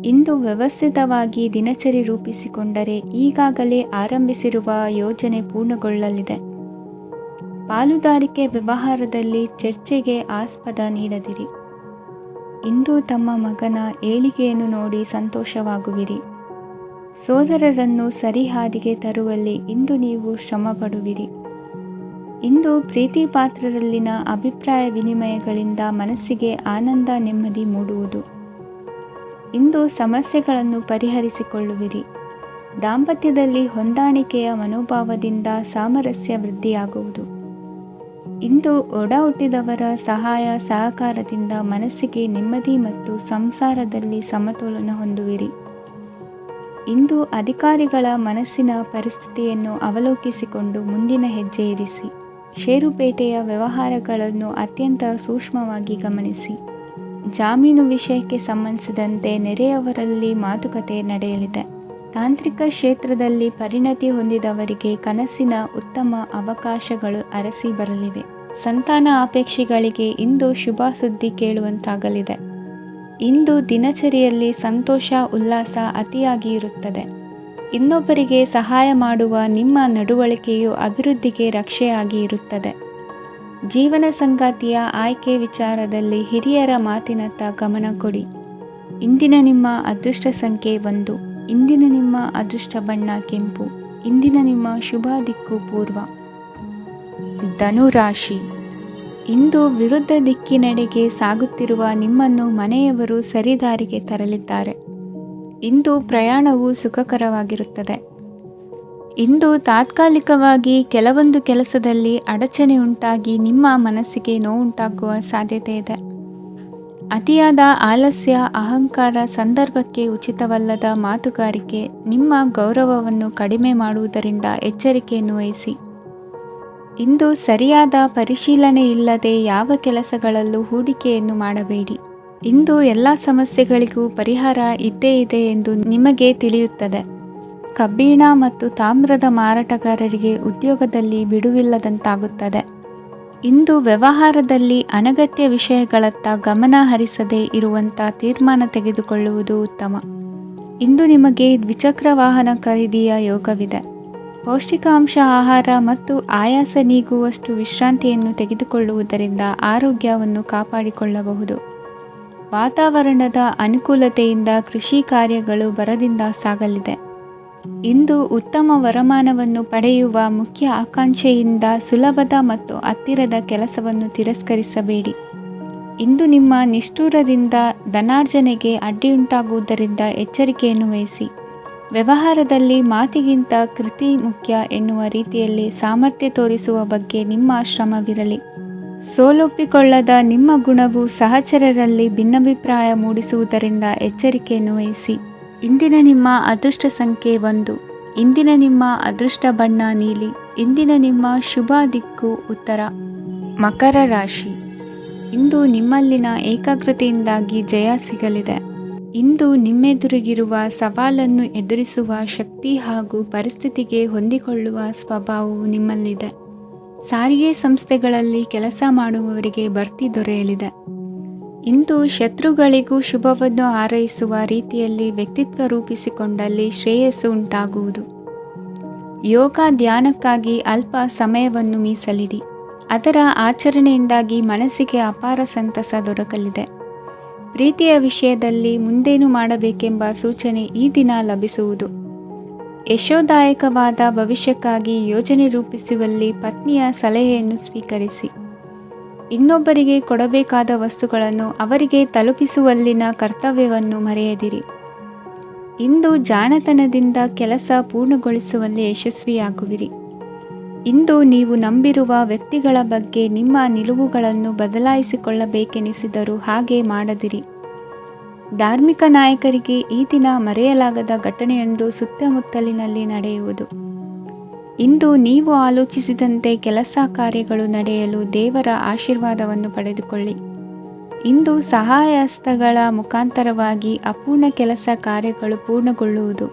Speaker 1: ಇಂದು ವ್ಯವಸ್ಥಿತವಾಗಿ ದಿನಚರಿ ರೂಪಿಸಿಕೊಂಡರೆ ಈಗಾಗಲೇ ಆರಂಭಿಸಿರುವ ಯೋಜನೆ ಪೂರ್ಣಗೊಳ್ಳಲಿದೆ. ಪಾಲುದಾರಿಕೆ ವ್ಯವಹಾರದಲ್ಲಿ ಚರ್ಚೆಗೆ ಆಸ್ಪದ ನೀಡದಿರಿ. ಇಂದು ತಮ್ಮ ಮಗನ ಏಳಿಗೆಯನ್ನು ನೋಡಿ ಸಂತೋಷವಾಗುವಿರಿ. ಸೋದರರನ್ನು ಸರಿಹಾದಿಗೆ ತರುವಲ್ಲಿ ಇಂದು ನೀವು ಶ್ರಮಪಡುವಿರಿ. ಇಂದು ಪ್ರೀತಿ ಪಾತ್ರರಲ್ಲಿನ ಅಭಿಪ್ರಾಯ ವಿನಿಮಯಗಳಿಂದ ಮನಸ್ಸಿಗೆ ಆನಂದ ನೆಮ್ಮದಿ ಮೂಡುವುದು. ಇಂದು ಸಮಸ್ಯೆಗಳನ್ನು ಪರಿಹರಿಸಿಕೊಳ್ಳುವಿರಿ. ದಾಂಪತ್ಯದಲ್ಲಿ ಹೊಂದಾಣಿಕೆಯ ಮನೋಭಾವದಿಂದ ಸಾಮರಸ್ಯ ವೃದ್ಧಿಯಾಗುವುದು. ಇಂದು ಒಡ ಹುಟ್ಟಿದವರ ಸಹಾಯ ಸಹಕಾರದಿಂದ ಮನಸ್ಸಿಗೆ ನೆಮ್ಮದಿ ಮತ್ತು ಸಂಸಾರದಲ್ಲಿ ಸಮತೋಲನ ಹೊಂದುವಿರಿ. ಇಂದು ಅಧಿಕಾರಿಗಳ ಮನಸ್ಸಿನ ಪರಿಸ್ಥಿತಿಯನ್ನು ಅವಲೋಕಿಸಿಕೊಂಡು ಮುಂದಿನ ಹೆಜ್ಜೆ ಇರಿಸಿ. ಷೇರುಪೇಟೆಯ ವ್ಯವಹಾರಗಳನ್ನು ಅತ್ಯಂತ ಸೂಕ್ಷ್ಮವಾಗಿ ಗಮನಿಸಿ. ಜಾಮೀನು ವಿಷಯಕ್ಕೆ ಸಂಬಂಧಿಸಿದಂತೆ ನೆರೆಯವರಲ್ಲಿ ಮಾತುಕತೆ ನಡೆಯಲಿದೆ. ತಾಂತ್ರಿಕ ಕ್ಷೇತ್ರದಲ್ಲಿ ಪರಿಣತಿ ಹೊಂದಿದವರಿಗೆ ಕನಸಿನ ಉತ್ತಮ ಅವಕಾಶಗಳು ಅರಸಿ ಬರಲಿವೆ. ಸಂತಾನ ಅಪೇಕ್ಷೆಗಳಿಗೆ ಇಂದು ಶುಭ ಸುದ್ದಿ ಕೇಳುವಂತಾಗಲಿದೆ. ಇಂದು ದಿನಚರಿಯಲ್ಲಿ ಸಂತೋಷ ಉಲ್ಲಾಸ ಅತಿಯಾಗಿ ಇರುತ್ತದೆ. ಇನ್ನೊಬ್ಬರಿಗೆ ಸಹಾಯ ಮಾಡುವ ನಿಮ್ಮ ನಡವಳಿಕೆಯು ಅಭಿವೃದ್ಧಿಗೆ ರಕ್ಷೆಯಾಗಿ ಇರುತ್ತದೆ. ಜೀವನ ಸಂಗಾತಿಯ ಆಯ್ಕೆ ವಿಚಾರದಲ್ಲಿ ಹಿರಿಯರ ಮಾತಿನತ್ತ ಗಮನ ಕೊಡಿ. ಇಂದಿನ ನಿಮ್ಮ ಅದೃಷ್ಟ ಸಂಖ್ಯೆ 1. ಇಂದಿನ ನಿಮ್ಮ ಅದೃಷ್ಟ ಬಣ್ಣ ಕೆಂಪು. ಇಂದಿನ ನಿಮ್ಮ ಶುಭ ದಿಕ್ಕು ಪೂರ್ವ. ಧನುರಾಶಿ. ಇಂದು ವಿರುದ್ಧ ದಿಕ್ಕಿನೆಡೆಗೆ ಸಾಗುತ್ತಿರುವ ನಿಮ್ಮನ್ನು ಮನೆಯವರು ಸರಿದಾರಿಗೆ ತರಲಿದ್ದಾರೆ. ಇಂದು ಪ್ರಯಾಣವು ಸುಖಕರವಾಗಿರುತ್ತದೆ. ಇಂದು ತಾತ್ಕಾಲಿಕವಾಗಿ ಕೆಲವೊಂದು ಕೆಲಸದಲ್ಲಿ ಅಡಚಣೆ ಉಂಟಾಗಿ ನಿಮ್ಮ ಮನಸ್ಸಿಗೆ ನೋವುಂಟಾಗುವ ಸಾಧ್ಯತೆ ಇದೆ. ಅತಿಯಾದ ಆಲಸ್ಯ, ಅಹಂಕಾರ, ಸಂದರ್ಭಕ್ಕೆ ಉಚಿತವಲ್ಲದ ಮಾತುಗಾರಿಕೆ ನಿಮ್ಮ ಗೌರವವನ್ನು ಕಡಿಮೆ ಮಾಡುವುದರಿಂದ ಎಚ್ಚರಿಕೆಯನ್ನು ವಹಿಸಿ. ಇಂದು ಸರಿಯಾದ ಪರಿಶೀಲನೆ ಇಲ್ಲದೆ ಯಾವ ಕೆಲಸಗಳಲ್ಲೂ ಹೂಡಿಕೆಯನ್ನು ಮಾಡಬೇಡಿ. ಇಂದು ಎಲ್ಲ ಸಮಸ್ಯೆಗಳಿಗೂ ಪರಿಹಾರ ಇದ್ದೇ ಇದೆ ಎಂದು ನಿಮಗೆ ತಿಳಿಯುತ್ತದೆ. ಕಬ್ಬಿಣ ಮತ್ತು ತಾಮ್ರದ ಮಾರಾಟಗಾರರಿಗೆ ಉದ್ಯೋಗದಲ್ಲಿ ಬಿಡುವಿಲ್ಲದಂತಾಗುತ್ತದೆ. ಇಂದು ವ್ಯವಹಾರದಲ್ಲಿ ಅನಗತ್ಯ ವಿಷಯಗಳತ್ತ ಗಮನ ಹರಿಸದೇ ಇರುವಂಥ ತೀರ್ಮಾನ ತೆಗೆದುಕೊಳ್ಳುವುದು ಉತ್ತಮ. ಇಂದು ನಿಮಗೆ ದ್ವಿಚಕ್ರ ವಾಹನ ಖರೀದಿಯ ಯೋಗವಿದೆ. ಪೌಷ್ಟಿಕಾಂಶ ಆಹಾರ ಮತ್ತು ಆಯಾಸ ನೀಗುವಷ್ಟು ವಿಶ್ರಾಂತಿಯನ್ನು ತೆಗೆದುಕೊಳ್ಳುವುದರಿಂದ ಆರೋಗ್ಯವನ್ನು ಕಾಪಾಡಿಕೊಳ್ಳಬಹುದು. ವಾತಾವರಣದ ಅನುಕೂಲತೆಯಿಂದ ಕೃಷಿ ಕಾರ್ಯಗಳು ಭರದಿಂದ ಸಾಗಲಿದೆ. ಇಂದು ಉತ್ತಮ ವರಮಾನವನ್ನು ಪಡೆಯುವ ಮುಖ್ಯ ಆಕಾಂಕ್ಷೆಯಿಂದ ಸುಲಭದ ಮತ್ತು ಹತ್ತಿರದ ಕೆಲಸವನ್ನು ತಿರಸ್ಕರಿಸಬೇಡಿ. ಇಂದು ನಿಮ್ಮ ನಿಷ್ಠುರದಿಂದ ಧನಾರ್ಜನೆಗೆ ಅಡ್ಡಿಯುಂಟಾಗುವುದರಿಂದ ಎಚ್ಚರಿಕೆಯನ್ನು ವಹಿಸಿ. ವ್ಯವಹಾರದಲ್ಲಿ ಮಾತಿಗಿಂತ ಕೃತಿ ಮುಖ್ಯ ಎನ್ನುವ ರೀತಿಯಲ್ಲಿ ಸಾಮರ್ಥ್ಯ ತೋರಿಸುವ ಬಗ್ಗೆ ನಿಮ್ಮ ಶ್ರಮವಿರಲಿ. ಸೋಲೊಪ್ಪಿಕೊಳ್ಳದ ನಿಮ್ಮ ಗುಣವು ಸಹಚರರಲ್ಲಿ ಭಿನ್ನಾಭಿಪ್ರಾಯ ಮೂಡಿಸುವುದರಿಂದ ಎಚ್ಚರಿಕೆಯನ್ನು ವಹಿಸಿ. ಇಂದಿನ ನಿಮ್ಮ ಅದೃಷ್ಟ ಸಂಖ್ಯೆ 1. ಇಂದಿನ ನಿಮ್ಮ ಅದೃಷ್ಟ ಬಣ್ಣ ನೀಲಿ. ಇಂದಿನ ನಿಮ್ಮ ಶುಭ ದಿಕ್ಕು ಉತ್ತರ. ಮಕರ ರಾಶಿ. ಇಂದು ನಿಮ್ಮಲ್ಲಿನ ಏಕಾಗ್ರತೆಯಿಂದಾಗಿ ಜಯ ಸಿಗಲಿದೆ. ಇಂದು ನಿಮ್ಮೆದುರಿಗಿರುವ ಸವಾಲನ್ನು ಎದುರಿಸುವ ಶಕ್ತಿ ಹಾಗೂ ಪರಿಸ್ಥಿತಿಗೆ ಹೊಂದಿಕೊಳ್ಳುವ ಸ್ವಭಾವವು ನಿಮ್ಮಲ್ಲಿದೆ. ಸಾರಿಗೆ ಸಂಸ್ಥೆಗಳಲ್ಲಿ ಕೆಲಸ ಮಾಡುವವರಿಗೆ ಬಡ್ತಿ ದೊರೆಯಲಿದೆ. ಇಂದು ಶತ್ರುಗಳಿಗೂ ಶುಭವನ್ನು ಹಾರೈಸುವ ರೀತಿಯಲ್ಲಿ ವ್ಯಕ್ತಿತ್ವ ರೂಪಿಸಿಕೊಂಡಲ್ಲಿ ಶ್ರೇಯಸ್ಸು ಉಂಟಾಗುವುದು. ಯೋಗ ಧ್ಯಾನಕ್ಕಾಗಿ ಅಲ್ಪ ಸಮಯವನ್ನು ಮೀಸಲಿಡಿ. ಅದರ ಆಚರಣೆಯಿಂದಾಗಿ ಮನಸ್ಸಿಗೆ ಅಪಾರ ಸಂತಸ ದೊರಕಲಿದೆ. ಪ್ರೀತಿಯ ವಿಷಯದಲ್ಲಿ ಮುಂದೇನು ಮಾಡಬೇಕೆಂಬ ಸೂಚನೆ ಈ ದಿನ ಲಭಿಸುವುದು. ಯಶೋದಾಯಕವಾದ ಭವಿಷ್ಯಕ್ಕಾಗಿ ಯೋಜನೆ ರೂಪಿಸುವಲ್ಲಿ ಪತ್ನಿಯ ಸಲಹೆಯನ್ನು ಸ್ವೀಕರಿಸಿ. ಇನ್ನೊಬ್ಬರಿಗೆ ಕೊಡಬೇಕಾದ ವಸ್ತುಗಳನ್ನು ಅವರಿಗೆ ತಲುಪಿಸುವಲ್ಲಿನ ಕರ್ತವ್ಯವನ್ನು ಮರೆಯದಿರಿ. ಇಂದು ಜಾಣತನದಿಂದ ಕೆಲಸ ಪೂರ್ಣಗೊಳಿಸುವಲ್ಲಿ ಯಶಸ್ವಿಯಾಗುವಿರಿ. ಇಂದು ನೀವು ನಂಬಿರುವ ವ್ಯಕ್ತಿಗಳ ಬಗ್ಗೆ ನಿಮ್ಮ ನಿಲುವುಗಳನ್ನು ಬದಲಾಯಿಸಿಕೊಳ್ಳಬೇಕೆನಿಸಿದರೂ ಹಾಗೆ ಮಾಡದಿರಿ. ಧಾರ್ಮಿಕ ನಾಯಕರಿಗೆ ಈ ದಿನ ಮರೆಯಲಾಗದ ಘಟನೆಯೊಂದು ಸುತ್ತಮುತ್ತಲಿನಲ್ಲಿ ನಡೆಯುವುದು. ಇಂದು ನೀವು ಆಲೋಚಿಸಿದಂತೆ ಕೆಲಸ ಕಾರ್ಯಗಳು ನಡೆಯಲು ದೇವರ ಆಶೀರ್ವಾದವನ್ನು ಪಡೆದುಕೊಳ್ಳಿ. ಇಂದು ಸಹಾಯ ಹಸ್ತಗಳ ಮುಖಾಂತರವಾಗಿ ಅಪೂರ್ಣ ಕೆಲಸ ಕಾರ್ಯಗಳು ಪೂರ್ಣಗೊಳ್ಳುವುದು.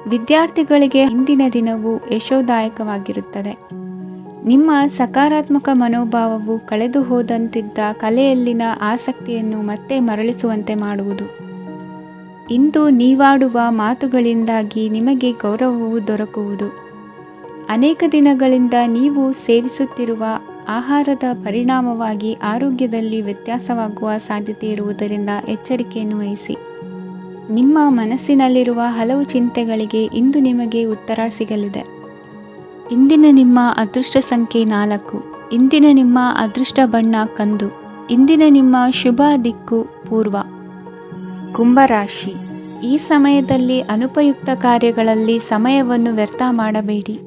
Speaker 1: ವಿದ್ಯಾರ್ಥಿಗಳಿಗೆ ಇಂದಿನ ದಿನವು ಯಶೋದಾಯಕವಾಗಿರುತ್ತದೆ. ನಿಮ್ಮ ಸಕಾರಾತ್ಮಕ ಮನೋಭಾವವು ಕಳೆದು ಹೋದಂತಿದ್ದ ಕಲೆಯಲ್ಲಿನ ಆಸಕ್ತಿಯನ್ನು ಮತ್ತೆ ಮರಳಿಸುವಂತೆ ಮಾಡುವುದು. ಇಂದು ನೀವಾಡುವ ಮಾತುಗಳಿಂದಾಗಿ ನಿಮಗೆ ಗೌರವವು ದೊರಕುವುದು. ಅನೇಕ ದಿನಗಳಿಂದ ನೀವು ಸೇವಿಸುತ್ತಿರುವ ಆಹಾರದ ಪರಿಣಾಮವಾಗಿ ಆರೋಗ್ಯದಲ್ಲಿ ವ್ಯತ್ಯಾಸವಾಗುವ ಸಾಧ್ಯತೆ ಇರುವುದರಿಂದ ಎಚ್ಚರಿಕೆಯನ್ನು ವಹಿಸಿ. ನಿಮ್ಮ ಮನಸ್ಸಿನಲ್ಲಿರುವ ಹಲವು ಚಿಂತೆಗಳಿಗೆ ಇಂದು ನಿಮಗೆ ಉತ್ತರ ಸಿಗಲಿದೆ. ಇಂದಿನ ನಿಮ್ಮ ಅದೃಷ್ಟ ಸಂಖ್ಯೆ 4. ಇಂದಿನ ನಿಮ್ಮ ಅದೃಷ್ಟ ಬಣ್ಣ ಕಂದು. ಇಂದಿನ ನಿಮ್ಮ ಶುಭ ದಿಕ್ಕು ಪೂರ್ವ. ಕುಂಭರಾಶಿ. ಈ ಸಮಯದಲ್ಲಿ ಅನುಪಯುಕ್ತ ಕಾರ್ಯಗಳಲ್ಲಿ ಸಮಯವನ್ನು ವ್ಯರ್ಥ ಮಾಡಬೇಡಿ.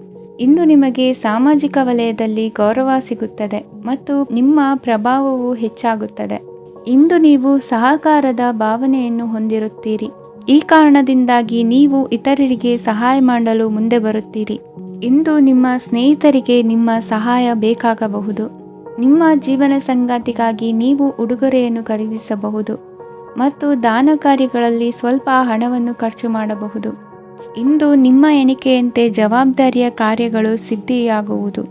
Speaker 1: ಇಂದು ನಿಮಗೆ ಸಾಮಾಜಿಕ ವಲಯದಲ್ಲಿ ಗೌರವ ಸಿಗುತ್ತದೆ ಮತ್ತು ನಿಮ್ಮ ಪ್ರಭಾವವು ಹೆಚ್ಚಾಗುತ್ತದೆ. ಇಂದು ನೀವು ಸಹಕಾರದ ಭಾವನೆಯನ್ನು ಹೊಂದಿರುತ್ತೀರಿ. ಈ ಕಾರಣದಿಂದಾಗಿ ನೀವು ಇತರರಿಗೆ ಸಹಾಯ ಮಾಡಲು ಮುಂದೆ ಬರುತ್ತೀರಿ. ಇಂದು ನಿಮ್ಮ ಸ್ನೇಹಿತರಿಗೆ ನಿಮ್ಮ ಸಹಾಯ ಬೇಕಾಗಬಹುದು. ನಿಮ್ಮ ಜೀವನ ಸಂಗಾತಿಗಾಗಿ ನೀವು ಉಡುಗೊರೆಯನ್ನು ಖರೀದಿಸಬಹುದು ಮತ್ತು ದಾನ ಕಾರ್ಯಗಳಲ್ಲಿ ಸ್ವಲ್ಪ ಹಣವನ್ನು ಖರ್ಚು ಮಾಡಬಹುದು. ಇಂದು ನಿಮ್ಮ ಎಣಿಕೆಯಂತೆ ಜವಾಬ್ದಾರಿಯ ಕಾರ್ಯಗಳು ಸಿದ್ಧಿಯಾಗುವುದು.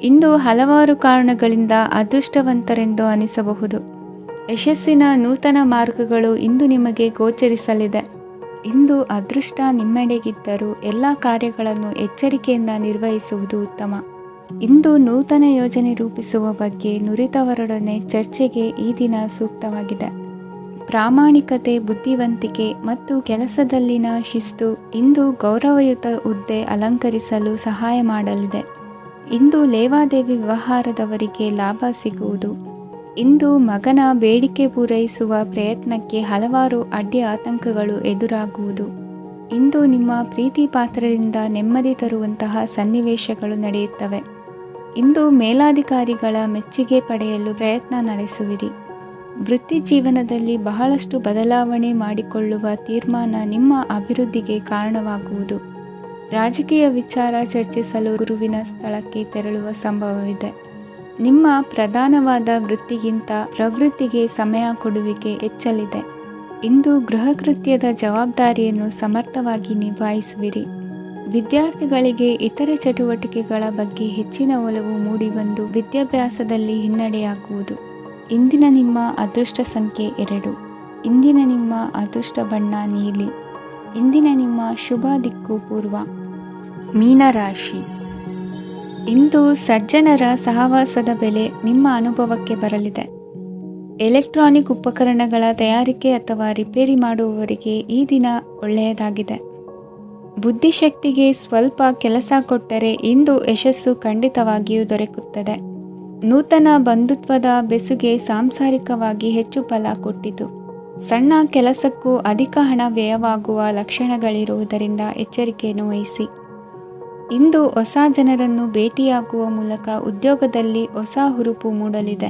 Speaker 1: ಇಂದು ಹಲವಾರು ಕಾರಣಗಳಿಂದ ಅದೃಷ್ಟವಂತರೆಂದು ಅನಿಸಬಹುದು. ಯಶಸ್ಸಿನ ನೂತನ ಮಾರ್ಗಗಳು ಇಂದು ನಿಮಗೆ ಗೋಚರಿಸಲಿದೆ. ಇಂದು ಅದೃಷ್ಟ ನಿಮ್ಮೆಡೆಗಿದ್ದರೂ ಎಲ್ಲ ಕಾರ್ಯಗಳನ್ನು ಎಚ್ಚರಿಕೆಯಿಂದ ನಿರ್ವಹಿಸುವುದು ಉತ್ತಮ. ಇಂದು ನೂತನ ಯೋಜನೆ ರೂಪಿಸುವ ಬಗ್ಗೆ ನುರಿತವರೊಡನೆ ಚರ್ಚೆಗೆ ಈ ದಿನ ಸೂಕ್ತವಾಗಿದೆ. ಪ್ರಾಮಾಣಿಕತೆ, ಬುದ್ಧಿವಂತಿಕೆ ಮತ್ತು ಕೆಲಸದಲ್ಲಿನ ಶಿಸ್ತು ಇಂದು ಗೌರವಯುತ ಹುದ್ದೆ ಅಲಂಕರಿಸಲು ಸಹಾಯ ಮಾಡಲಿದೆ. ಇಂದು ಲೇವಾದೇವಿ ವ್ಯವಹಾರದವರಿಗೆ ಲಾಭ ಸಿಗುವುದು. ಇಂದು ಮಗನ ಬೇಡಿಕೆ ಪೂರೈಸುವ ಪ್ರಯತ್ನಕ್ಕೆ ಹಲವಾರು ಅಡ್ಡಿ ಆತಂಕಗಳು ಎದುರಾಗುವುದು. ಇಂದು ನಿಮ್ಮ ಪ್ರೀತಿ ಪಾತ್ರರಿಂದ ನೆಮ್ಮದಿ ತರುವಂತಹ ಸನ್ನಿವೇಶಗಳು ನಡೆಯುತ್ತವೆ. ಇಂದು ಮೇಲಾಧಿಕಾರಿಗಳ ಮೆಚ್ಚುಗೆ ಪಡೆಯಲು ಪ್ರಯತ್ನ ನಡೆಸುವಿರಿ. ವೃತ್ತಿ ಜೀವನದಲ್ಲಿ ಬಹಳಷ್ಟು ಬದಲಾವಣೆ ಮಾಡಿಕೊಳ್ಳುವ ತೀರ್ಮಾನ ನಿಮ್ಮ ಅಭಿವೃದ್ಧಿಗೆ ಕಾರಣವಾಗುವುದು. ರಾಜಕೀಯ ವಿಚಾರ ಚರ್ಚಿಸಲು ಗುರುವಿನ ಸ್ಥಳಕ್ಕೆ ತೆರಳುವ ಸಂಭವವಿದೆ. ನಿಮ್ಮ ಪ್ರಧಾನವಾದ ವೃತ್ತಿಗಿಂತ ಪ್ರವೃತ್ತಿಗೆ ಸಮಯ ಕೊಡುವಿಕೆ ಹೆಚ್ಚಲಿದೆ. ಇಂದು ಗೃಹ ಕೃತ್ಯದ ಜವಾಬ್ದಾರಿಯನ್ನು ಸಮರ್ಥವಾಗಿ ನಿಭಾಯಿಸುವಿರಿ. ವಿದ್ಯಾರ್ಥಿಗಳಿಗೆ ಇತರೆ ಚಟುವಟಿಕೆಗಳ ಬಗ್ಗೆ ಹೆಚ್ಚಿನ ಒಲವು ಮೂಡಿಬಂದು ವಿದ್ಯಾಭ್ಯಾಸದಲ್ಲಿ ಹಿನ್ನಡೆಯಾಗುವುದು. ಇಂದಿನ ನಿಮ್ಮ ಅದೃಷ್ಟ ಸಂಖ್ಯೆ 2. ಇಂದಿನ ನಿಮ್ಮ ಅದೃಷ್ಟ ಬಣ್ಣ ನೀಲಿ. ಇಂದಿನ ನಿಮ್ಮ ಶುಭ ದಿಕ್ಕು ಪೂರ್ವ. ಮೀನರಾಶಿ. ಇಂದು ಸಜ್ಜನರ ಸಹವಾಸದ ಬೆಲೆ ನಿಮ್ಮ ಅನುಭವಕ್ಕೆ ಬರಲಿದೆ. ಎಲೆಕ್ಟ್ರಾನಿಕ್ ಉಪಕರಣಗಳ ತಯಾರಿಕೆ ಅಥವಾ ರಿಪೇರಿ ಮಾಡುವವರಿಗೆ ಈ ದಿನ ಒಳ್ಳೆಯದಾಗಿದೆ. ಬುದ್ಧಿಶಕ್ತಿಗೆ ಸ್ವಲ್ಪ ಕೆಲಸ ಕೊಟ್ಟರೆ ಇಂದು ಯಶಸ್ಸು ಖಂಡಿತವಾಗಿಯೂ ದೊರಕುತ್ತದೆ. ನೂತನ ಬಂಧುತ್ವದ ಬೆಸುಗೆ ಸಾಂಸಾರಿಕವಾಗಿ ಹೆಚ್ಚು ಫಲ ಕೊಟ್ಟಿತು. ಸಣ್ಣ ಕೆಲಸಕ್ಕೂ ಅಧಿಕ ಹಣ ವ್ಯಯವಾಗುವ ಲಕ್ಷಣಗಳಿರುವುದರಿಂದ ಎಚ್ಚರಿಕೆಯನ್ನು ವಹಿಸಿ. ಇಂದು ಹೊಸ ಜನರನ್ನು ಭೇಟಿಯಾಗುವ ಮೂಲಕ ಉದ್ಯೋಗದಲ್ಲಿ ಹೊಸ ಹುರುಪು ಮೂಡಲಿದೆ.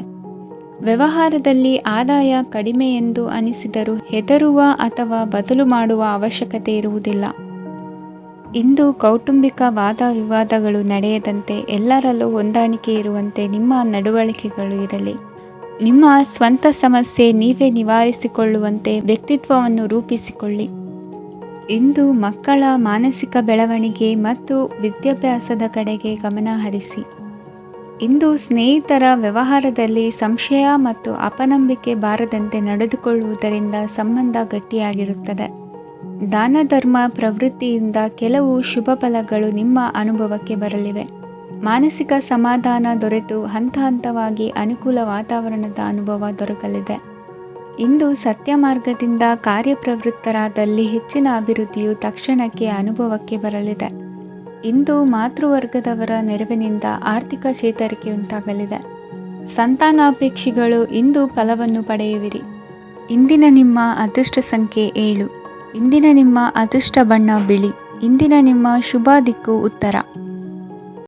Speaker 1: ವ್ಯವಹಾರದಲ್ಲಿ ಆದಾಯ ಕಡಿಮೆ ಎಂದು ಅನಿಸಿದರೂ ಹೆದರುವ ಅಥವಾ ಬದಲು ಮಾಡುವ ಅವಶ್ಯಕತೆ ಇರುವುದಿಲ್ಲ. ಇಂದು ಕೌಟುಂಬಿಕ ವಾದ ವಿವಾದಗಳು ನಡೆಯದಂತೆ ಎಲ್ಲರಲ್ಲೂ ಹೊಂದಾಣಿಕೆ ಇರುವಂತೆ ನಿಮ್ಮ ನಡವಳಿಕೆಗಳು ಇರಲಿ. ನಿಮ್ಮ ಸ್ವಂತ ಸಮಸ್ಯೆ ನೀವೇ ನಿವಾರಿಸಿಕೊಳ್ಳುವಂತೆ ವ್ಯಕ್ತಿತ್ವವನ್ನು ರೂಪಿಸಿಕೊಳ್ಳಿ. ಇಂದು ಮಕ್ಕಳ ಮಾನಸಿಕ ಬೆಳವಣಿಗೆ ಮತ್ತು ವಿದ್ಯಾಭ್ಯಾಸದ ಕಡೆಗೆ ಗಮನ ಹರಿಸಿ. ಇಂದು ಸ್ನೇಹಿತರ ವ್ಯವಹಾರದಲ್ಲಿ ಸಂಶಯ ಮತ್ತು ಅಪನಂಬಿಕೆ ಬಾರದಂತೆ ನಡೆದುಕೊಳ್ಳುವುದರಿಂದ ಸಂಬಂಧ ಗಟ್ಟಿಯಾಗಿರುತ್ತದೆ. ದಾನ ಧರ್ಮ ಪ್ರವೃತ್ತಿಯಿಂದ ಕೆಲವು ಶುಭ ಫಲಗಳು ನಿಮ್ಮ ಅನುಭವಕ್ಕೆ ಬರಲಿವೆ. ಮಾನಸಿಕ ಸಮಾಧಾನ ದೊರೆತು ಹಂತ ಹಂತವಾಗಿ ಅನುಕೂಲ ವಾತಾವರಣದ ಅನುಭವ ದೊರಕಲಿದೆ. ಇಂದು ಸತ್ಯ ಮಾರ್ಗದಿಂದ ಕಾರ್ಯಪ್ರವೃತ್ತರಾದಲ್ಲಿ ಹೆಚ್ಚಿನ ಅಭಿವೃದ್ಧಿಯು ತಕ್ಷಣಕ್ಕೆ ಅನುಭವಕ್ಕೆ ಬರಲಿದೆ. ಇಂದು ಮಾತೃವರ್ಗದವರ ನೆರವಿನಿಂದ ಆರ್ಥಿಕ ಚೇತರಿಕೆ ಉಂಟಾಗಲಿದೆ. ಸಂತಾನಾಪೇಕ್ಷಿಗಳು ಇಂದು ಫಲವನ್ನು ಪಡೆಯುವಿರಿ. ಇಂದಿನ ನಿಮ್ಮ ಅದೃಷ್ಟ ಸಂಖ್ಯೆ 7. ಇಂದಿನ ನಿಮ್ಮ ಅದೃಷ್ಟ ಬಣ್ಣ ಬಿಳಿ. ಇಂದಿನ ನಿಮ್ಮ ಶುಭ ದಿಕ್ಕು ಉತ್ತರ.